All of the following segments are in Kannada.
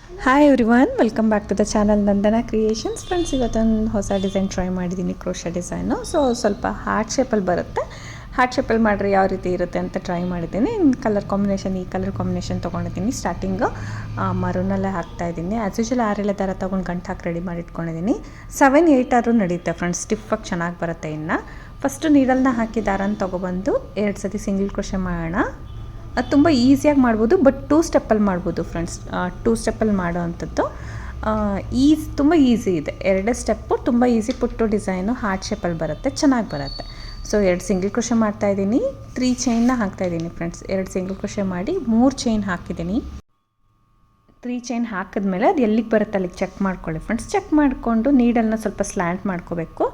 Hi everyone, welcome back to the channel Nandana creations. Friends, ಇವತ್ತೊಂದು ಹೊಸ ಡಿಸೈನ್ ಟ್ರೈ ಮಾಡಿದ್ದೀನಿ, ಕ್ರೋಶಾ ಡಿಸೈನು. ಸೊ ಸ್ವಲ್ಪ ಹಾರ್ಟ್ ಶೇಪಲ್ಲಿ ಬರುತ್ತೆ. ಹಾರ್ಟ್ ಶೇಪಲ್ಲಿ ಮಾಡಿದ್ರೆ ಯಾವ ರೀತಿ ಇರುತ್ತೆ ಅಂತ ಟ್ರೈ ಮಾಡಿದ್ದೀನಿ. ಕಲರ್ ಕಾಂಬಿನೇಷನ್, ಈ ಕಲರ್ ಕಾಂಬಿನೇಷನ್ ತೊಗೊಂಡಿದ್ದೀನಿ. ಸ್ಟಾರ್ಟಿಂಗು ಮರೂನಲ್ಲೇ ಹಾಕ್ತಾಯಿದ್ದೀನಿ. ಆ್ಯಸ್ ಯೂಶುವಲ್ 6 ದಾರ ತೊಗೊಂಡು ಗಂಟು ಹಾಕಿ ರೆಡಿ ಮಾಡಿ ಇಟ್ಕೊಂಡಿದ್ದೀನಿ. 7-8 ಆದರೂ ನಡೆಯುತ್ತೆ ಫ್ರೆಂಡ್ಸ್, ಸ್ಟಿಫಾಗಿ ಚೆನ್ನಾಗಿ ಬರುತ್ತೆ. ಇನ್ನು ಫಸ್ಟು ನೀಡಲ್ನ ಹಾಕಿ ದಾರನ ತೊಗೊಬಂದು 2 ಸತಿ ಸಿಂಗಲ್ ಕ್ರೋಶೆ ಮಾಡೋಣ. ಅದು ತುಂಬ ಈಸಿಯಾಗಿ ಮಾಡ್ಬೋದು, ಬಟ್ 2 ಸ್ಟೆಪ್ಪಲ್ಲಿ ಮಾಡ್ಬೋದು ಫ್ರೆಂಡ್ಸ್. 2 ಸ್ಟೆಪ್ಪಲ್ಲಿ ಮಾಡೋ ಅಂಥದ್ದು ತುಂಬ ಈಸಿ ಇದೆ. 2 ಸ್ಟೆಪ್ಪು ತುಂಬ ಈಸಿ. ಪುಟ್ಟು ಡಿಸೈನು ಹಾರ್ಟ್ ಶೇಪಲ್ಲಿ ಬರುತ್ತೆ, ಚೆನ್ನಾಗಿ ಬರುತ್ತೆ. ಸೊ 2 ಸಿಂಗಲ್ ಕ್ರೋಶೆ ಮಾಡ್ತಾಯಿದ್ದೀನಿ. 3 ಚೈನ್ನ ಹಾಕ್ತಾಯಿದ್ದೀನಿ ಫ್ರೆಂಡ್ಸ್. 2 ಸಿಂಗಲ್ ಕ್ರೋಶೆ ಮಾಡಿ 3 ಚೈನ್ ಹಾಕಿದ್ದೀನಿ. 3 ಚೈನ್ ಹಾಕಿದ್ಮೇಲೆ ಅದು ಎಲ್ಲಿಗೆ ಬರುತ್ತೆ ಅಲ್ಲಿಗೆ ಚೆಕ್ ಮಾಡ್ಕೊಳ್ಳಿ ಫ್ರೆಂಡ್ಸ್. ಚೆಕ್ ಮಾಡಿಕೊಂಡು ನೀಡಲ್ನ ಸ್ವಲ್ಪ ಸ್ಲ್ಯಾಂಟ್ ಮಾಡ್ಕೋಬೇಕು.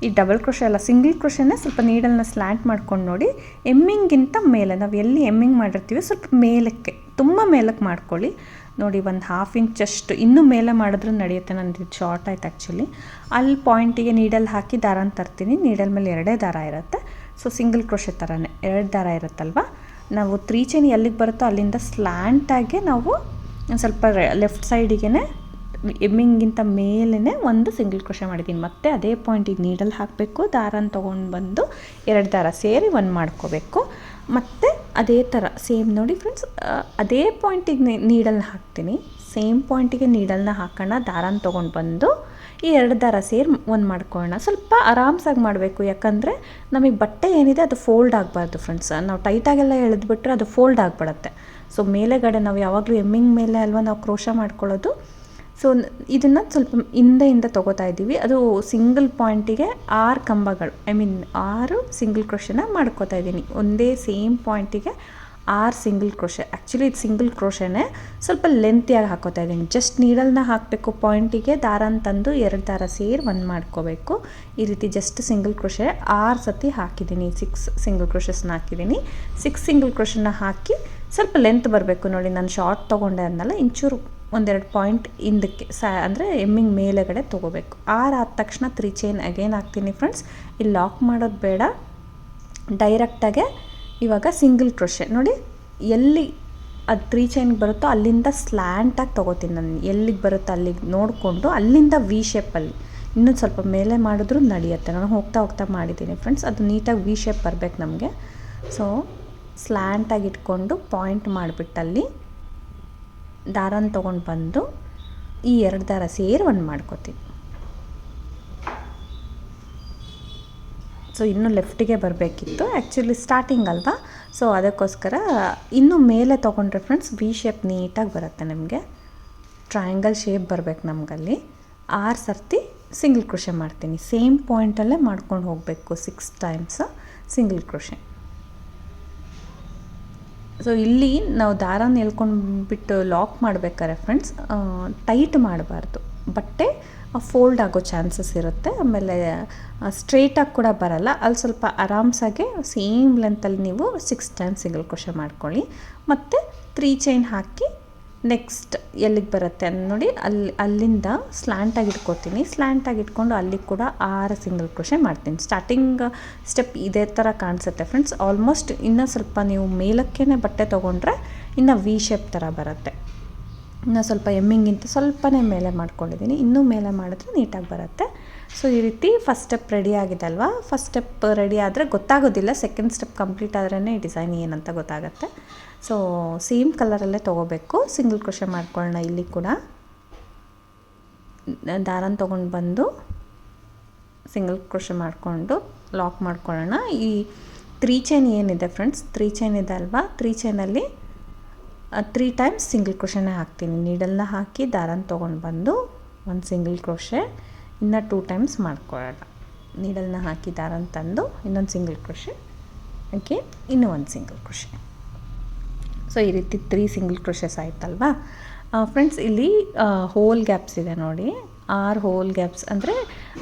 ಈ ಡಬಲ್ ಕ್ರೋಶೆ ಅಲ್ಲ, ಸಿಂಗಲ್ ಕ್ರೋಶೆನೇ ಸ್ವಲ್ಪ ನೀಡಲ್ನ ಸ್ಲ್ಯಾಂಟ್ ಮಾಡ್ಕೊಂಡು ನೋಡಿ. ಎಮ್ಮಿಂಗಿಂತ ಮೇಲೆ, ನಾವು ಎಲ್ಲಿ ಎಮ್ಮಿಂಗ್ ಮಾಡಿರ್ತೀವಿ ಸ್ವಲ್ಪ ಮೇಲಕ್ಕೆ, ತುಂಬ ಮೇಲಕ್ಕೆ ಮಾಡ್ಕೊಳ್ಳಿ ನೋಡಿ. ಒಂದು 1/2 ಇಂಚಷ್ಟು ಇನ್ನೂ ಮೇಲೆ ಮಾಡಿದ್ರೂ ನಡೆಯುತ್ತೆ. ನಂದು ಇದು ಶಾರ್ಟ್ ಆಯ್ತು ಆ್ಯಕ್ಚುಲಿ. ಅಲ್ಲಿ ಪಾಯಿಂಟಿಗೆ ನೀಡಲ್ ಹಾಕಿ ದಾರನ ತರ್ತೀನಿ. ನೀಡಲ್ ಮೇಲೆ 2 ದಾರ ಇರುತ್ತೆ. ಸೊ ಸಿಂಗಲ್ ಕ್ರೋಶೆ ಥರನೇ 2 ದಾರ ಇರುತ್ತಲ್ವ, ನಾವು 3 ಚೈನ್ ಎಲ್ಲಿಗೆ ಬರುತ್ತೋ ಅಲ್ಲಿಂದ ಸ್ಲ್ಯಾಂಟಾಗಿ ನಾವು ಸ್ವಲ್ಪ ಲೆಫ್ಟ್ ಸೈಡಿಗೆ ಎಮ್ಮಿಂಗಿಂತ ಮೇಲೇ ಒಂದು ಸಿಂಗಲ್ ಕ್ರೋಶೆ ಮಾಡಿದ್ದೀನಿ. ಮತ್ತು ಅದೇ ಪಾಯಿಂಟಿಗೆ ನೀಡಲ್ ಹಾಕಬೇಕು. ದಾರನ ತೊಗೊಂಡು ಬಂದು 2 ದಾರ ಸೇರಿ 1 ಮಾಡ್ಕೋಬೇಕು. ಮತ್ತು ಅದೇ ಥರ ಸೇಮ್ ನೋಡಿ ಫ್ರೆಂಡ್ಸ್, ಅದೇ ಪಾಯಿಂಟಿಗೆ ನೀಡಲ್ನ ಹಾಕ್ತೀನಿ. ಸೇಮ್ ಪಾಯಿಂಟಿಗೆ ನೀಡಲ್ನ ಹಾಕೋಣ. ದಾರನ ತೊಗೊಂಡು ಬಂದು ಈ 2 ದಾರ ಸೇರಿ 1 ಮಾಡ್ಕೊಳ್ಳೋಣ. ಸ್ವಲ್ಪ ಆರಾಮ್ಸಾಗಿ ಮಾಡಬೇಕು, ಯಾಕಂದರೆ ನಮಗೆ ಬಟ್ಟೆ ಏನಿದೆ ಅದು ಫೋಲ್ಡ್ ಆಗಬಾರ್ದು ಫ್ರೆಂಡ್ಸ್. ನಾವು ಟೈಟಾಗೆಲ್ಲ ಎಳೆದ್ಬಿಟ್ರೆ ಅದು ಫೋಲ್ಡ್ ಆಗಿಬಿಡುತ್ತೆ. ಸೊ ಮೇಲೆಗಡೆ ನಾವು ಯಾವಾಗಲೂ ಎಮ್ಮಿಂಗ್ ಮೇಲೆ ಅಲ್ವಾ ನಾವು ಕ್ರೋಶ ಮಾಡ್ಕೊಳ್ಳೋದು. ಸೊ ಇದನ್ನು ಸ್ವಲ್ಪ ಹಿಂದೆಯಿಂದ ತೊಗೋತಾ ಇದ್ದೀವಿ. ಅದು ಸಿಂಗಲ್ ಪಾಯಿಂಟಿಗೆ 6 ಕಂಬಗಳು, 6 ಸಿಂಗಲ್ ಕ್ರೋಶನ ಮಾಡ್ಕೋತಾ ಇದ್ದೀನಿ. ಒಂದೇ ಸೇಮ್ ಪಾಯಿಂಟಿಗೆ 6 ಸಿಂಗಲ್ ಕ್ರೋಶೆ. ಆ್ಯಕ್ಚುಲಿ ಇದು ಸಿಂಗಲ್ ಕ್ರೋಶೆನೇ, ಸ್ವಲ್ಪ ಲೆಂತಿಯಾಗಿ ಹಾಕೋತಾ ಇದ್ದೀನಿ. ಜಸ್ಟ್ ನೀಡಲ್ನ ಹಾಕಬೇಕು, ಪಾಯಿಂಟಿಗೆ ದಾರನ ತಂದು 2 ದಾರ ಸೇರಿ 1 ಮಾಡ್ಕೋಬೇಕು. ಈ ರೀತಿ ಜಸ್ಟ್ ಸಿಂಗಲ್ ಕ್ರೋಶೆ 6 ಸತಿ ಹಾಕಿದ್ದೀನಿ. 6 ಸಿಂಗಲ್ ಕ್ರೋಶಸ್ನ ಹಾಕಿದ್ದೀನಿ. 6 ಸಿಂಗಲ್ ಕ್ರೋಶನ ಹಾಕಿ ಸ್ವಲ್ಪ ಲೆಂತ್ ಬರಬೇಕು ನೋಡಿ. ನಾನು ಶಾರ್ಟ್ ತೊಗೊಂಡೆ ಅನ್ನಲ್ಲ, ಇಂಚೂರು 1-2 ಪಾಯಿಂಟ್ ಹಿಂದಕ್ಕೆ ಅಂದರೆ ಎಮ್ಮಿಂಗ್ ಮೇಲೆಗಡೆ ತೊಗೋಬೇಕು. 6 ಆದ ತಕ್ಷಣ 3 ಚೈನ್ ಅಗೇನ್ ಹಾಕ್ತೀನಿ ಫ್ರೆಂಡ್ಸ್. ಇಲ್ಲಿ ಲಾಕ್ ಮಾಡೋದು ಬೇಡ, ಡೈರೆಕ್ಟಾಗೆ ಇವಾಗ ಸಿಂಗಲ್ ಕ್ರೋಶೆ ನೋಡಿ. ಎಲ್ಲಿ ಅದು 3 ಚೈನ್ಗೆ ಬರುತ್ತೋ ಅಲ್ಲಿಂದ ಸ್ಲ್ಯಾಂಟಾಗಿ ತೊಗೋತೀನಿ ನಾನು. ಎಲ್ಲಿಗೆ ಬರುತ್ತೋ ಅಲ್ಲಿಗೆ ನೋಡಿಕೊಂಡು ಅಲ್ಲಿಂದ ವಿ ಶೇಪಲ್ಲಿ ಇನ್ನೂ ಸ್ವಲ್ಪ ಮೇಲೆ ಮಾಡಿದ್ರೂ ನಡೆಯುತ್ತೆ. ನಾನು ಹೋಗ್ತಾ ಮಾಡಿದ್ದೀನಿ ಫ್ರೆಂಡ್ಸ್. ಅದು ನೀಟಾಗಿ ವಿ ಶೇಪ್ ಬರಬೇಕು ನಮಗೆ. ಸೊ ಸ್ಲ್ಯಾಂಟಾಗಿ ಇಟ್ಕೊಂಡು ಪಾಯಿಂಟ್ ಮಾಡಿಬಿಟ್ಟಲ್ಲಿ ದಾರನ ತೊಗೊಂಡು ಬಂದು ಈ 2 ದಾರ ಸೇರಿ 1 ಮಾಡ್ಕೋತೀನಿ. ಸೊ ಇನ್ನೂ ಲೆಫ್ಟಿಗೆ ಬರಬೇಕಿತ್ತು ಆ್ಯಕ್ಚುಲಿ, ಸ್ಟಾರ್ಟಿಂಗ್ ಅಲ್ವಾ. ಸೊ ಅದಕ್ಕೋಸ್ಕರ ಇನ್ನೂ ಮೇಲೆ ತೊಗೊಂಡ್ರೆ ಫ್ರೆಂಡ್ಸ್ ವಿ ಶೇಪ್ ನೀಟಾಗಿ ಬರುತ್ತೆ ನಿಮಗೆ. ಟ್ರಯಾಂಗಲ್ ಶೇಪ್ ಬರಬೇಕು ನಮಗಲ್ಲಿ. 6 ಸರ್ತಿ ಸಿಂಗಲ್ ಕ್ರೋಶೆ ಮಾಡ್ತೀನಿ. ಸೇಮ್ ಪಾಯಿಂಟಲ್ಲೇ ಮಾಡ್ಕೊಂಡು ಹೋಗಬೇಕು 6 ಟೈಮ್ಸ್ ಸಿಂಗಲ್ ಕ್ರೋಶೆ. ಸೊ ಇಲ್ಲಿ ನಾವು ದಾರನ ಎಳ್ಕೊಂಡ್ಬಿಟ್ಟು ಲಾಕ್ ಮಾಡಬೇಕಾದ್ರೆ ಫ್ರೆಂಡ್ಸ್ ಟೈಟ್ ಮಾಡಬಾರ್ದು. ಬಟ್ಟೆ ಫೋಲ್ಡ್ ಆಗೋ ಚಾನ್ಸಸ್ ಇರುತ್ತೆ. ಆಮೇಲೆ ಸ್ಟ್ರೇಟಾಗಿ ಕೂಡ ಬರಲ್ಲ. ಅಲ್ಲಿ ಸ್ವಲ್ಪ ಆರಾಮ್ಸಾಗೆ ಸೇಮ್ ಲೆಂತಲ್ಲಿ ನೀವು 6 ಟೈಮ್ಸ್ ಸಿಂಗಲ್ ಕ್ರೋಶೆ ಮಾಡ್ಕೊಳ್ಳಿ. ಮತ್ತು 3 ಚೈನ್ ಹಾಕಿ ನೆಕ್ಸ್ಟ್ ಎಲ್ಲಿಗೆ ಬರುತ್ತೆ ಅಂತ ನೋಡಿ, ಅಲ್ಲಿಂದ ಸ್ಲ್ಯಾಂಟಾಗಿ ಇಟ್ಕೊತೀನಿ. ಸ್ಲ್ಯಾಂಟಾಗಿ ಇಟ್ಕೊಂಡು ಅಲ್ಲಿಗೆ ಕೂಡ 6 ಸಿಂಗಲ್ ಕ್ರೋಶೆ ಮಾಡ್ತೀನಿ. ಸ್ಟಾರ್ಟಿಂಗ್ ಸ್ಟೆಪ್ ಇದೇ ಥರ ಕಾಣಿಸುತ್ತೆ ಫ್ರೆಂಡ್ಸ್. ಆಲ್ಮೋಸ್ಟ್ ಇನ್ನೂ ಸ್ವಲ್ಪ ನೀವು ಮೇಲಕ್ಕೇ ಬಟ್ಟೆ ತೊಗೊಂಡ್ರೆ ಇನ್ನು ವಿ ಶೇಪ್ ಥರ ಬರುತ್ತೆ. ಇನ್ನು ಸ್ವಲ್ಪ ಎಮ್ಮಿಂಗಿಂತ ಸ್ವಲ್ಪನೇ ಮೇಲೆ ಮಾಡ್ಕೊಂಡಿದ್ದೀನಿ. ಇನ್ನೂ ಮೇಲೆ ಮಾಡಿದ್ರೆ ನೀಟಾಗಿ ಬರುತ್ತೆ. ಸೊ ಈ ರೀತಿ ಫಸ್ಟ್ ಸ್ಟೆಪ್ ರೆಡಿ ಆಗಿದೆ ಅಲ್ವಾ. ಫಸ್ಟ್ ಸ್ಟೆಪ್ ರೆಡಿ ಆದರೆ ಗೊತ್ತಾಗೋದಿಲ್ಲ, ಸೆಕೆಂಡ್ ಸ್ಟೆಪ್ ಕಂಪ್ಲೀಟ್ ಆದ್ರೇ ಈ ಡಿಸೈನ್ ಏನಂತ ಗೊತ್ತಾಗುತ್ತೆ. ಸೊ ಸೇಮ್ ಕಲರಲ್ಲೇ ತೊಗೋಬೇಕು. ಸಿಂಗಲ್ ಕ್ರೋಶೆ ಮಾಡ್ಕೊಳ್ಳೋಣ. ಇಲ್ಲಿ ಕೂಡ ದಾರನ ತೊಗೊಂಡು ಬಂದು ಸಿಂಗಲ್ ಕ್ರೋಶೆ ಮಾಡಿಕೊಂಡು ಲಾಕ್ ಮಾಡ್ಕೊಳ್ಳೋಣ. ಈ 3 ಚೈನ್ ಏನಿದೆ ಫ್ರೆಂಡ್ಸ್, 3 ಚೈನ್ ಇದೆ ಅಲ್ವಾ, 3 ಚೈನಲ್ಲಿ 3 ಟೈಮ್ಸ್ ಸಿಂಗಲ್ ಕ್ರೋಶೆನೇ ಹಾಕ್ತೀನಿ. ನೀಡಲ್ನ ಹಾಕಿ ದಾರನ ತೊಗೊಂಡು ಬಂದು 1 ಸಿಂಗಲ್ ಕ್ರೋಶೆ, ಇನ್ನು 2 ಟೈಮ್ಸ್ ಮಾಡ್ಕೊಳ್ಳೋಣ. ನೀಡಲ್ನ ಹಾಕಿ ದಾರನ ತಂದು ಇನ್ನೊಂದು ಸಿಂಗಲ್ ಕ್ರೋಶೆ, ಅಗೇನ್ ಇನ್ನೂ 1 ಸಿಂಗಲ್ ಕ್ರೋಶೆ. ಸೊ ಈ ರೀತಿ 3 ಸಿಂಗಲ್ ಕ್ರೋಶೆಸ್ ಆಯ್ತಲ್ವಾ ಫ್ರೆಂಡ್ಸ್. ಇಲ್ಲಿ ಹೋಲ್ ಗ್ಯಾಪ್ಸ್ ಇದೆ ನೋಡಿ. 6 ಹೋಲ್ ಗ್ಯಾಪ್ಸ್ ಅಂದರೆ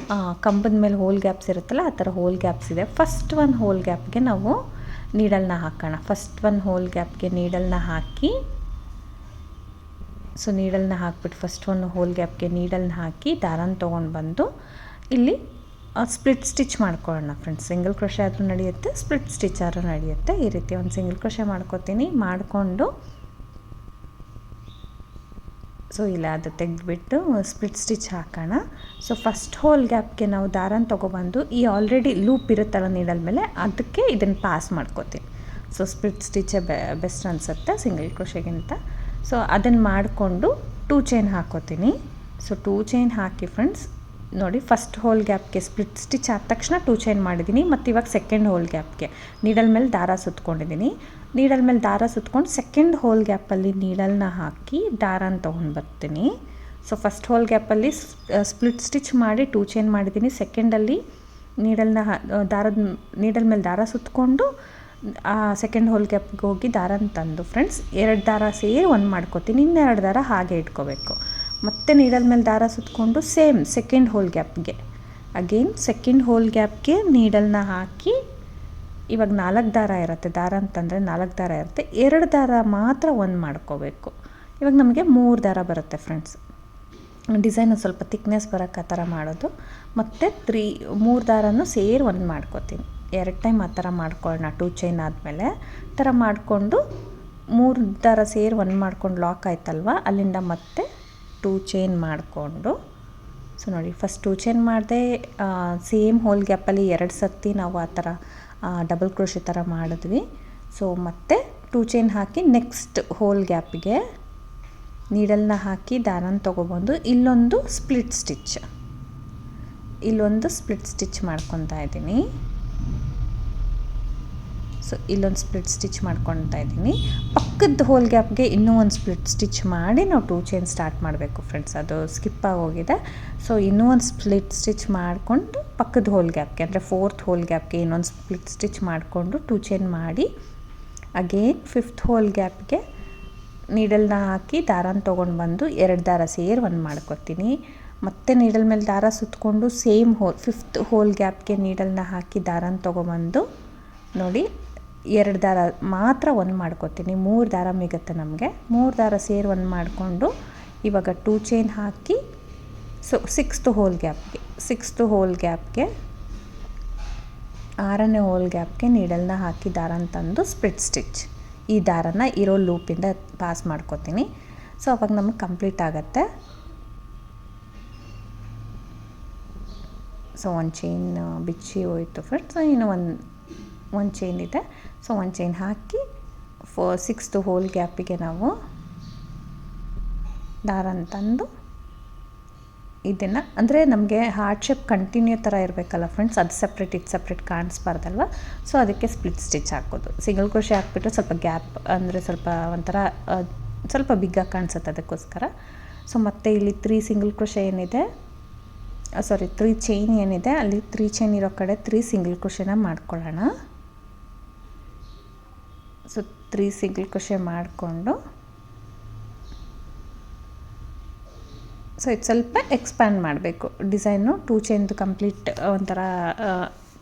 ಕಂಬದ ಮೇಲೆ ಹೋಲ್ ಗ್ಯಾಪ್ಸ್ ಇರುತ್ತಲ್ಲ, ಆ ಥರ ಹೋಲ್ ಗ್ಯಾಪ್ಸ್ ಇದೆ. ಫಸ್ಟ್ 1 ಹೋಲ್ ಗ್ಯಾಪ್ಗೆ ನಾವು ನೀಡಲ್ನ ಹಾಕೋಣ. ಫಸ್ಟ್ 1 ಹೋಲ್ ಗ್ಯಾಪ್ಗೆ ನೀಡಲ್ನ ಹಾಕಿ, ಸೊ ನೀಡಲ್ನ ಹಾಕ್ಬಿಟ್ಟು ಫಸ್ಟ್ 1 ಹೋಲ್ ಗ್ಯಾಪ್ಗೆ ನೀಡಲ್ನ ಹಾಕಿ ದಾರನ ತೊಗೊಂಡು ಬಂದು ಇಲ್ಲಿ ಸ್ಪ್ಲಿಟ್ ಸ್ಟಿಚ್ ಮಾಡ್ಕೊಳ್ಳೋಣ ಫ್ರೆಂಡ್ಸ್. ಸಿಂಗಲ್ ಕ್ರೋಶೆ ಆದರೂ ನಡೆಯುತ್ತೆ, ಸ್ಪ್ಲಿಟ್ ಸ್ಟಿಚ್ ಆದರೂ ನಡೆಯುತ್ತೆ. ಈ ರೀತಿ ಒಂದು ಸಿಂಗಲ್ ಕ್ರೋಶೆ ಮಾಡ್ಕೋತೀನಿ. ಮಾಡಿಕೊಂಡು ಸೊ ಇಲ್ಲ ಅದು ತೆಗೆದುಬಿಟ್ಟು ಸ್ಪ್ಲಿಟ್ ಸ್ಟಿಚ್ ಹಾಕೋಣ. ಸೊ ಫಸ್ಟ್ ಹೋಲ್ ಗ್ಯಾಪ್ಗೆ ನಾವು ದಾರನ ತೊಗೊಬಂದು ಈ ಆಲ್ರೆಡಿ ಲೂಪ್ ಇರುತ್ತಲ್ಲ ನೀಡಲ್ ಮೇಲೆ ಅದಕ್ಕೆ ಇದನ್ನು ಪಾಸ್ ಮಾಡ್ಕೋತೀನಿ. ಸೊ ಸ್ಪ್ಲಿಟ್ ಸ್ಟಿಚ್ಚೇ ಬೆಸ್ಟ್ ಅನಿಸುತ್ತೆ ಸಿಂಗಲ್ ಕ್ರೋಶೆಗಿಂತ. ಸೊ ಅದನ್ನು ಮಾಡಿಕೊಂಡು 2 ಚೈನ್ ಹಾಕೋತೀನಿ. ಸೊ 2 ಚೈನ್ ಹಾಕಿ ಫ್ರೆಂಡ್ಸ್ ನೋಡಿ, ಫಸ್ಟ್ ಹೋಲ್ ಗ್ಯಾಪ್ಗೆ ಸ್ಪ್ಲಿಟ್ ಸ್ಟಿಚ್ ಆದ ತಕ್ಷಣ 2 ಚೈನ್ ಮಾಡಿದ್ದೀನಿ. ಮತ್ತು ಇವಾಗ ಸೆಕೆಂಡ್ ಹೋಲ್ ಗ್ಯಾಪ್ಗೆ ನೀಡಲ್ ಮೇಲೆ ದಾರ ಸುತ್ಕೊಂಡಿದ್ದೀನಿ. ನೀಡಲ್ ಮೇಲೆ ದಾರ ಸುತ್ಕೊಂಡು ಸೆಕೆಂಡ್ ಹೋಲ್ ಗ್ಯಾಪಲ್ಲಿ ನೀಡಲ್ನ ಹಾಕಿ ದಾರನ ತೊಗೊಂಡು ಬರ್ತೀನಿ. ಸೊ ಫಸ್ಟ್ ಹೋಲ್ ಗ್ಯಾಪಲ್ಲಿ ಸ್ಪ್ಲಿಟ್ ಸ್ಟಿಚ್ ಮಾಡಿ 2 ಚೈನ್ ಮಾಡಿದ್ದೀನಿ. ಸೆಕೆಂಡಲ್ಲಿ ನೀಡಲ್ನ ನೀಡಲ್ ಮೇಲೆ ದಾರ ಸುತ್ಕೊಂಡು ಸೆಕೆಂಡ್ ಹೋಲ್ ಗ್ಯಾಪ್ಗೆ ಹೋಗಿ ದಾರನ ತಂದು ಫ್ರೆಂಡ್ಸ್ 2 ದಾರ ಸೇರಿ 1 ಮಾಡ್ಕೋತೀನಿ. ಇನ್ನೆರಡು ದಾರ ಹಾಗೆ ಇಟ್ಕೋಬೇಕು. ಮತ್ತು ನೀಡಲ್ ಮೇಲೆ ದಾರ ಸುತ್ಕೊಂಡು ಸೇಮ್ ಸೆಕೆಂಡ್ ಹೋಲ್ ಗ್ಯಾಪ್ಗೆ ಅಗೇನ್ ಸೆಕೆಂಡ್ ಹೋಲ್ ಗ್ಯಾಪ್ಗೆ ನೀಡಲ್ನ ಹಾಕಿ ಇವಾಗ 4 ದಾರ ಇರುತ್ತೆ. ದಾರ ಅಂತಂದರೆ 4 ದಾರ ಇರುತ್ತೆ. 2 ದಾರ ಮಾತ್ರ 1 ಮಾಡ್ಕೋಬೇಕು. ಇವಾಗ ನಮಗೆ 3 ದಾರ ಬರುತ್ತೆ ಫ್ರೆಂಡ್ಸ್. ಡಿಸೈನ್ ಸ್ವಲ್ಪ ತಿಕ್ನೆಸ್ ಬರೋಕ್ಕೆ ಆ ಥರ ಮಾಡೋದು. ಮತ್ತು 3 ದಾರನೂ ಸೇರಿ 1 ಮಾಡ್ಕೋತೀನಿ. 2 ಟೈಮ್ ಆ ಥರ ಮಾಡ್ಕೊಳ್ಳೋಣ. 2 ಚೈನ್ ಆದಮೇಲೆ ಥರ ಮಾಡಿಕೊಂಡು 3 ದಾರ ಸೇರಿ 1 ಮಾಡ್ಕೊಂಡು ಲಾಕ್ ಆಯ್ತಲ್ವ, ಅಲ್ಲಿಂದ ಮತ್ತೆ 2 ಚೈನ್ ಮಾಡಿಕೊಂಡು ಸೊ ನೋಡಿ ಫಸ್ಟ್ 2 ಚೈನ್ ಮಾಡಿದೆ. ಸೇಮ್ ಹೋಲ್ ಗ್ಯಾಪಲ್ಲಿ 2 ಸರ್ತಿ ನಾವು ಆ ಥರ ಡಬಲ್ ಕ್ರೋಶೆ ಥರ ಮಾಡಿದ್ವಿ. ಸೊ ಮತ್ತೆ 2 ಚೈನ್ ಹಾಕಿ ನೆಕ್ಸ್ಟ್ ಹೋಲ್ ಗ್ಯಾಪಿಗೆ ನೀಡಲ್ನ ಹಾಕಿ ದಾರನ ತೊಗೊಬಂದು ಇಲ್ಲೊಂದು ಸ್ಪ್ಲಿಟ್ ಸ್ಟಿಚ್ ಮಾಡ್ಕೊತಾ ಇದ್ದೀನಿ. ಸೊ ಇಲ್ಲೊಂದು ಸ್ಪ್ಲಿಟ್ ಸ್ಟಿಚ್ ಮಾಡ್ಕೊತಾ ಇದ್ದೀನಿ. ಪಕ್ಕದ ಹೋಲ್ ಗ್ಯಾಪ್ಗೆ ಇನ್ನೂ ಒಂದು ಸ್ಪ್ಲಿಟ್ ಸ್ಟಿಚ್ ಮಾಡಿ ನಾವು 2 ಚೈನ್ ಸ್ಟಾರ್ಟ್ ಮಾಡಬೇಕು ಫ್ರೆಂಡ್ಸ್. ಅದು ಸ್ಕಿಪ್ ಆಗೋಗಿದೆ. ಸೊ ಇನ್ನೂ ಒಂದು ಸ್ಪ್ಲಿಟ್ ಸ್ಟಿಚ್ ಮಾಡಿಕೊಂಡು ಪಕ್ಕದ ಹೋಲ್ ಗ್ಯಾಪ್ಗೆ ಅಂದರೆ 4th ಹೋಲ್ ಗ್ಯಾಪ್ಗೆ ಇನ್ನೊಂದು ಸ್ಪ್ಲಿಟ್ ಸ್ಟಿಚ್ ಮಾಡಿಕೊಂಡು 2 ಚೈನ್ ಮಾಡಿ ಅಗೇನ್ 5th ಹೋಲ್ ಗ್ಯಾಪ್ಗೆ ನೀಡಲ್ನ ಹಾಕಿ ದಾರನ ತೊಗೊಂಡು ಬಂದು 2 ದಾರ ಸೇರಿ 1 ಮಾಡ್ಕೊತೀನಿ. ಮತ್ತು ನೀಡಲ್ ಮೇಲೆ ದಾರ ಸುತ್ತಕೊಂಡು ಸೇಮ್ 5th ಹೋಲ್ ಗ್ಯಾಪ್ಗೆ ನೀಡಲ್ನ ಹಾಕಿ ದಾರನ ತೊಗೊಬಂದು ನೋಡಿ 2 ದಾರ ಮಾತ್ರ 1 ಮಾಡ್ಕೊತೀನಿ. 3 ದಾರ ಮಿಗುತ್ತೆ ನಮಗೆ. 3 ದಾರ ಸೇರಿ 1 ಮಾಡಿಕೊಂಡು ಇವಾಗ 2 ಚೈನ್ ಹಾಕಿ ಸೊ 6th ಹೋಲ್ ಗ್ಯಾಪ್ಗೆ 6ನೇ ಹೋಲ್ ಗ್ಯಾಪ್ಗೆ ನೀಡಲ್ನ ಹಾಕಿ ದಾರನ ತಂದು ಸ್ಪ್ಲಿಟ್ ಸ್ಟಿಚ್ ಈ ದಾರನ ಇರೋ ಲೂಪಿಂದ ಪಾಸ್ ಮಾಡ್ಕೊತೀನಿ. ಸೊ ಅವಾಗ ನಮಗೆ ಕಂಪ್ಲೀಟ್ ಆಗುತ್ತೆ. ಸೊ 1 ಚೈನ್ ಬಿಚ್ಚಿ ಹೋಯಿತು ಫ್ರೆಂಡ್ಸ್. ಇನ್ನು ಒಂದು ಚೈನ್ ಇದೆ. ಸೊ 1 ಚೈನ್ ಹಾಕಿ 6th ಹೋಲ್ ಗ್ಯಾಪಿಗೆ ನಾವು ದಾರನ ತಂದು ಇದನ್ನು ಅಂದರೆ ನಮಗೆ ಹಾರ್ಟ್ ಶೇಪ್ ಕಂಟಿನ್ಯೂ ಥರ ಇರಬೇಕಲ್ಲ ಫ್ರೆಂಡ್ಸ್, ಅದು ಸಪ್ರೇಟ್ ಇದು ಸಪ್ರೇಟ್ ಕಾಣಿಸ್ಬಾರ್ದಲ್ವ. ಸೊ ಅದಕ್ಕೆ ಸ್ಪ್ಲಿಟ್ ಸ್ಟಿಚ್ ಹಾಕೋದು. ಸಿಂಗಲ್ ಕ್ರೋಶೆ ಹಾಕ್ಬಿಟ್ಟು ಸ್ವಲ್ಪ ಗ್ಯಾಪ್ ಅಂದರೆ ಸ್ವಲ್ಪ ಒಂಥರ ಸ್ವಲ್ಪ ಬಿಗ್ಗಾಗಿ ಕಾಣಿಸುತ್ತೆ ಅದಕ್ಕೋಸ್ಕರ. ಸೊ ಮತ್ತು ಇಲ್ಲಿ 3 ಸಿಂಗಲ್ ಕ್ರೋಶೆ ಏನಿದೆ 3 ಚೈನ್ ಏನಿದೆ ಅಲ್ಲಿ 3 ಚೈನ್ ಇರೋ ಕಡೆ 3 ಸಿಂಗಲ್ ಕ್ರೋಶೆನ ಮಾಡ್ಕೊಳ್ಳೋಣ. ಸೊ 3 ಸಿಂಗಲ್ ಕ್ರೋಶೆ ಮಾಡಿಕೊಂಡು ಸೊ ಇದು ಸ್ವಲ್ಪ ಎಕ್ಸ್ಪ್ಯಾಂಡ್ ಮಾಡಬೇಕು ಡಿಸೈನು. 2 ಚೈನ್ದು ಕಂಪ್ಲೀಟ್ ಒಂಥರ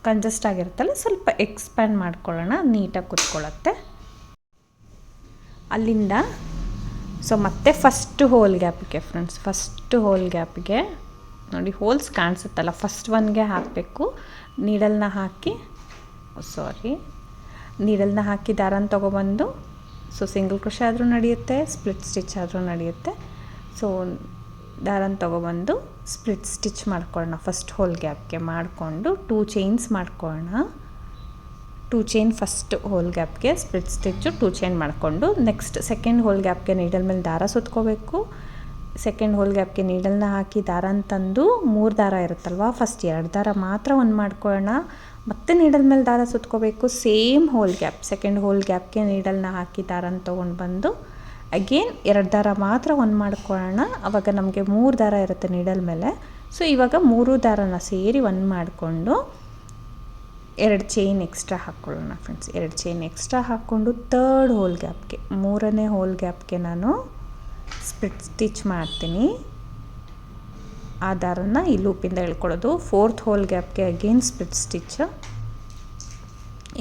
ಕಂಜೆಸ್ಟ್ ಆಗಿರುತ್ತಲ್ಲ, ಸ್ವಲ್ಪ ಎಕ್ಸ್ಪ್ಯಾಂಡ್ ಮಾಡ್ಕೊಳ್ಳೋಣ, ನೀಟಾಗಿ ಕೂತ್ಕೊಳ್ಳುತ್ತೆ. ಅಲ್ಲಿಂದ ಸೊ ಮತ್ತೆ ಫಸ್ಟ್ ಹೋಲ್ ಗ್ಯಾಪಿಗೆ ಫ್ರೆಂಡ್ಸ್, ಫಸ್ಟ್ ಹೋಲ್ ಗ್ಯಾಪಿಗೆ ನೋಡಿ ಹೋಲ್ಸ್ ಕಾಣಿಸುತ್ತಲ್ಲ, ಫಸ್ಟ್ ಒನ್ಗೆ ಹಾಕಬೇಕು. ನೀಡಲ್ನ ಹಾಕಿ ದಾರನ ತೊಗೊಬಂದು ಸೊ ಸಿಂಗಲ್ ಕ್ರೋಶೆ ಆದರೂ ನಡೆಯುತ್ತೆ, ಸ್ಪ್ಲಿಟ್ ಸ್ಟಿಚ್ ಆದರೂ ನಡೆಯುತ್ತೆ. ಸೊ ದಾರನ ತೊಗೊಬಂದು ಸ್ಪ್ಲಿಟ್ ಸ್ಟಿಚ್ ಮಾಡ್ಕೊಳ್ಳೋಣ. ಫಸ್ಟ್ ಹೋಲ್ ಗ್ಯಾಪ್ಗೆ ಮಾಡಿಕೊಂಡು 2 ಚೈನ್ಸ್ ಮಾಡ್ಕೊಳ್ಳೋಣ. 2 ಚೈನ್ ಫಸ್ಟ್ ಹೋಲ್ ಗ್ಯಾಪ್ಗೆ ಸ್ಪ್ಲಿಟ್ ಸ್ಟಿಚ್ಚು 2 ಚೈನ್ ಮಾಡಿಕೊಂಡು ನೆಕ್ಸ್ಟ್ ಸೆಕೆಂಡ್ ಹೋಲ್ ಗ್ಯಾಪ್ಗೆ ನೀಡಲ್ ಮೇಲೆ ದಾರ ಸುತ್ಕೋಬೇಕು. ಸೆಕೆಂಡ್ ಹೋಲ್ ಗ್ಯಾಪ್ಗೆ ನೀಡಲ್ನ ಹಾಕಿ ದಾರನ ತಂದು 3 ದಾರ ಇರುತ್ತಲ್ವ, ಫಸ್ಟ್ 2 ದಾರ ಮಾತ್ರ 1 ಮಾಡ್ಕೊಳ್ಳೋಣ. ಮತ್ತೆ ನೀಡಲ್ ಮೇಲೆ ದಾರ ಸುತ್ಕೋಬೇಕು. Same hole gap second hole ಗ್ಯಾಪ್ಗೆ ನೀಡಲ್ನ ಹಾಕಿ ದಾರನ ತೊಗೊಂಡು ಬಂದು ಅಗೇನ್ 2 ದಾರ ಮಾತ್ರ 1 ಮಾಡ್ಕೊಳ್ಳೋಣ. ಆವಾಗ ನಮಗೆ 3 ದಾರ ಇರುತ್ತೆ ನೀಡಲ್ ಮೇಲೆ. ಸೊ ಇವಾಗ 3 ದಾರನ ಸೇರಿ 1 ಮಾಡಿಕೊಂಡು 2 ಚೈನ್ ಎಕ್ಸ್ಟ್ರಾ ಹಾಕ್ಕೊಳ್ಳೋಣ ಫ್ರೆಂಡ್ಸ್. 2 ಚೈನ್ ಎಕ್ಸ್ಟ್ರಾ ಹಾಕ್ಕೊಂಡು 3rd ಹೋಲ್ ಗ್ಯಾಪ್ಗೆ 3ನೇ ಹೋಲ್ ಗ್ಯಾಪ್ಗೆ ನಾನು ಸ್ಪ್ಲಿಟ್ ಸ್ಟಿಚ್ ಮಾಡ್ತೀನಿ. ಆ ದಾರನ ಈ ಲೂಪಿಂದ ಎಳ್ಕೊಳ್ಳೋದು. 4th ಹೋಲ್ ಗ್ಯಾಪ್ಗೆ ಅಗೇನ್ ಸ್ಪ್ಲಿಟ್ ಸ್ಟಿಚ್,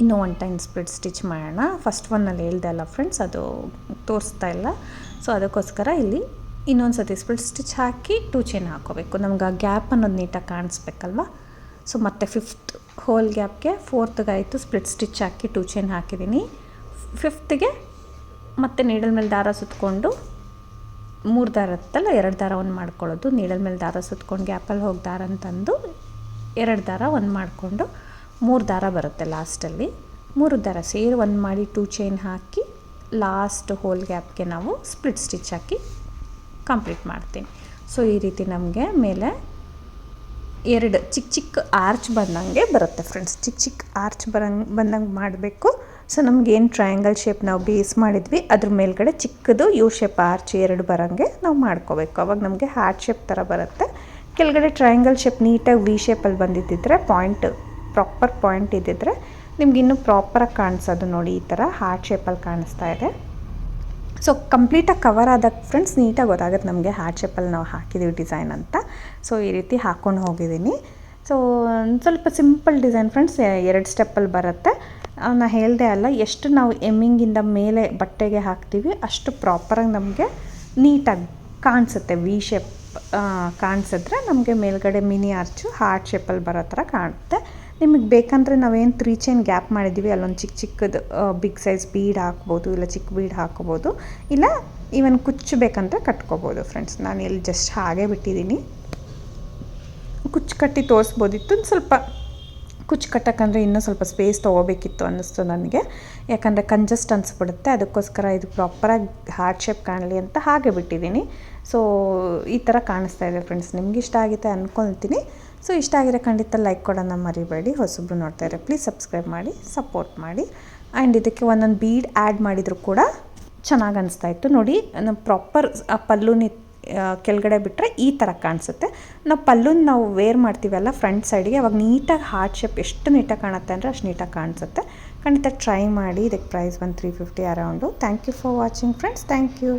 ಇನ್ನೂ 1 ಟೈಮ್ ಸ್ಪ್ಲಿಟ್ ಸ್ಟಿಚ್ ಮಾಡೋಣ. ಫಸ್ಟ್ ಒನ್ನಲ್ಲಿ ಹೇಳ್ದೆ ಅಲ್ಲ ಫ್ರೆಂಡ್ಸ್, ಅದು ತೋರಿಸ್ತಾ ಇಲ್ಲ. ಸೊ ಅದಕ್ಕೋಸ್ಕರ ಇಲ್ಲಿ ಇನ್ನೊಂದು ಸತಿ ಸ್ಪ್ಲಿಟ್ ಸ್ಟಿಚ್ ಹಾಕಿ 2 ಚೈನ್ ಹಾಕ್ಕೋಬೇಕು. ನಮ್ಗೆ ಆ ಗ್ಯಾಪ್ ಅನ್ನೋದು ನೀಟಾಗಿ ಕಾಣಿಸ್ಬೇಕಲ್ವ. ಸೊ ಮತ್ತೆ 5th ಹೋಲ್ ಗ್ಯಾಪ್ಗೆ 4th ಆಯಿತು ಸ್ಪ್ಲಿಟ್ ಸ್ಟಿಚ್ ಹಾಕಿ 2 ಚೈನ್ ಹಾಕಿದ್ದೀನಿ. 5th ಮತ್ತೆ ನೀಡಲ್ ಮೇಲೆ ದಾರ ಸುತ್ಕೊಂಡು 3 ದಾರ ಇರುತ್ತಲ್ಲ 2 ದಾರ ಒಂದು ಮಾಡ್ಕೊಳ್ಳೋದು, ನೀಡಲ್ ಮೇಲೆ ದಾರ ಸುತ್ಕೊಂಡು ಗ್ಯಾಪಲ್ಲಿ ಹೋಗಿ ದಾರ ಅಂತಂದು 2 ದಾರ ಒಂದು ಮಾಡಿಕೊಂಡು 3 ದಾರ ಬರುತ್ತೆ ಲಾಸ್ಟಲ್ಲಿ. 3 ದಾರ ಸೇರಿ ಒಂದು ಮಾಡಿ 2 ಚೈನ್ ಹಾಕಿ ಲಾಸ್ಟ್ ಹೋಲ್ ಗ್ಯಾಪ್ಗೆ ನಾವು ಸ್ಪ್ಲಿಟ್ ಸ್ಟಿಚ್ ಹಾಕಿ ಕಂಪ್ಲೀಟ್ ಮಾಡ್ತೀನಿ. ಸೊ ಈ ರೀತಿ ನಮಗೆ ಮೇಲೆ 2 ಚಿಕ್ಕ ಚಿಕ್ಕ ಆರ್ಚ್ ಬಂದಂಗೆ ಬರುತ್ತೆ ಫ್ರೆಂಡ್ಸ್. ಚಿಕ್ಕ ಚಿಕ್ಕ ಆರ್ಚ್ ಬಂದಂಗೆ ಮಾಡಬೇಕು. ಸೊ ನಮಗೇನು ಟ್ರಯಾಂಗಲ್ ಶೇಪ್ ನಾವು ಬೇಸ್ ಮಾಡಿದ್ವಿ ಅದ್ರ ಮೇಲ್ಗಡೆ ಚಿಕ್ಕದು ಯು ಶೇಪ್ ಆರ್ಚ್ 2 ಬರೋಂಗೆ ನಾವು ಮಾಡ್ಕೋಬೇಕು. ಅವಾಗ ನಮಗೆ ಹಾರ್ಟ್ ಶೇಪ್ ಥರ ಬರುತ್ತೆ. ಕೆಳಗಡೆ ಟ್ರಯಾಂಗಲ್ ಶೇಪ್ ನೀಟಾಗಿ ವಿ ಶೇಪಲ್ಲಿ ಬಂದಿದ್ದಿದ್ರೆ ಪ್ರಾಪರ್ ಪಾಯಿಂಟ್ ಇದ್ದಿದ್ರೆ ನಿಮ್ಗೆ ಇನ್ನೂ ಪ್ರಾಪರಾಗಿ ಕಾಣಿಸೋದು. ನೋಡಿ ಈ ಥರ ಹಾರ್ಟ್ ಶೇಪಲ್ಲಿ ಕಾಣಿಸ್ತಾ ಇದೆ. ಸೊ ಕಂಪ್ಲೀಟಾಗಿ ಕವರ್ ಆದಾಗ ಫ್ರೆಂಡ್ಸ್ ನೀಟಾಗಿ ಗೊತ್ತಾಗುತ್ತೆ ನಮಗೆ ಹಾರ್ಟ್ ಶೇಪಲ್ಲಿ ನಾವು ಹಾಕಿದ್ದೀವಿ ಡಿಸೈನ್ ಅಂತ. ಸೊ ಈ ರೀತಿ ಹಾಕ್ಕೊಂಡು ಹೋಗಿದ್ದೀನಿ. ಸೊ ಸ್ವಲ್ಪ ಸಿಂಪಲ್ ಡಿಸೈನ್ ಫ್ರೆಂಡ್ಸ್, 2 ಸ್ಟೆಪ್ಪಲ್ಲಿ ಬರುತ್ತೆ. ನಾನು ಹೇಳಿದೆ ಅಲ್ಲ, ಎಷ್ಟು ನಾವು ಎಮ್ಮಿಂಗಿಂದ ಮೇಲೆ ಬಟ್ಟೆಗೆ ಹಾಕ್ತೀವಿ ಅಷ್ಟು ಪ್ರಾಪರಾಗಿ ನಮಗೆ ನೀಟಾಗಿ ಕಾಣಿಸುತ್ತೆ. ವಿ ಶೇಪ್ ಕಾಣಿಸಿದ್ರೆ ನಮಗೆ ಮೇಲ್ಗಡೆ ಮಿನಿ ಆರ್ಚು ಹಾರ್ಟ್ ಶೇಪಲ್ಲಿ ಬರೋ ಥರ ಕಾಣುತ್ತೆ. ನಿಮಗೆ ಬೇಕಂದರೆ ನಾವೇನು 3 ಚೈನ್ ಗ್ಯಾಪ್ ಮಾಡಿದ್ದೀವಿ ಅಲ್ಲೊಂದು ಚಿಕ್ಕದು ಬಿಗ್ ಸೈಜ್ ಬೀಡ್ ಹಾಕ್ಬೋದು, ಇಲ್ಲ ಚಿಕ್ಕ ಬೀಡ್ ಹಾಕ್ಬೋದು, ಇಲ್ಲ ಈವನ್ ಕುಚ್ಚು ಬೇಕಂದರೆ ಕಟ್ಕೋಬೋದು ಫ್ರೆಂಡ್ಸ್. ನಾನು ಇಲ್ಲಿ ಜಸ್ಟ್ ಹಾಗೆ ಬಿಟ್ಟಿದ್ದೀನಿ. ಕುಚ್ಚು ಕಟ್ಟಿ ತೋರಿಸ್ಬೋದಿತ್ತು. ಸ್ವಲ್ಪ ಕುಚ್ಚು ಕಟ್ಟೋಕ್ಕಂದರೆ ಇನ್ನೂ ಸ್ವಲ್ಪ ಸ್ಪೇಸ್ ತೊಗೋಬೇಕಿತ್ತು ಅನ್ನಿಸ್ತು ನನಗೆ, ಯಾಕಂದರೆ ಕಂಜಸ್ಟ್ ಅನಿಸ್ಬಿಡುತ್ತೆ. ಅದಕ್ಕೋಸ್ಕರ ಇದು ಪ್ರಾಪರಾಗಿ ಹಾರ್ಟ್ ಶೇಪ್ ಕಾಣಲಿ ಅಂತ ಹಾಗೆ ಬಿಟ್ಟಿದ್ದೀನಿ. ಸೊ ಈ ಥರ ಕಾಣಿಸ್ತಾ ಇದೆ ಫ್ರೆಂಡ್ಸ್. ನಿಮ್ಗೆ ಇಷ್ಟ ಆಗಿದೆ ಅಂದ್ಕೊಳ್ತೀನಿ. ಸೊ ಇಷ್ಟ ಆಗಿರೋ ಖಂಡಿತ ಲೈಕ್ ಕೊಡೋಣ ಮರಿಬೇಡಿ. ಹೊಸಬ್ರು ನೋಡ್ತಾ ಇದ್ದಾರೆ ಪ್ಲೀಸ್ ಸಬ್ಸ್ಕ್ರೈಬ್ ಮಾಡಿ ಸಪೋರ್ಟ್ ಮಾಡಿ. ಆ್ಯಂಡ್ ಇದಕ್ಕೆ ಒಂದೊಂದು ಬೀಡ್ ಆ್ಯಡ್ ಮಾಡಿದರೂ ಕೂಡ ಚೆನ್ನಾಗಿ ಅನಿಸ್ತಾ ಇತ್ತು. ನೋಡಿ ನಮ್ಮ ಪ್ರಾಪರ್ ಪಲ್ಲುನಿ ಕೆಳಗಡೆ ಬಿಟ್ಟರೆ ಈ ಥರ ಕಾಣಿಸುತ್ತೆ. ನಾವು ಪಲ್ಲುನ ನಾವು ವೇರ್ ಮಾಡ್ತೀವಲ್ಲ ಫ್ರಂಟ್ ಸೈಡ್ಗೆ, ಅವಾಗ ನೀಟಾಗಿ ಹಾರ್ಟ್ ಶೇಪ್ ಎಷ್ಟು ನೀಟಾಗಿ ಕಾಣುತ್ತೆ ಅಂದರೆ ಅಷ್ಟು ನೀಟಾಗಿ ಕಾಣಿಸುತ್ತೆ. ಖಂಡಿತ ಟ್ರೈ ಮಾಡಿ. ಇದಕ್ಕೆ ಪ್ರೈಸ್ ಬಂದು 350 around. Thank you for watching friends. Thank you.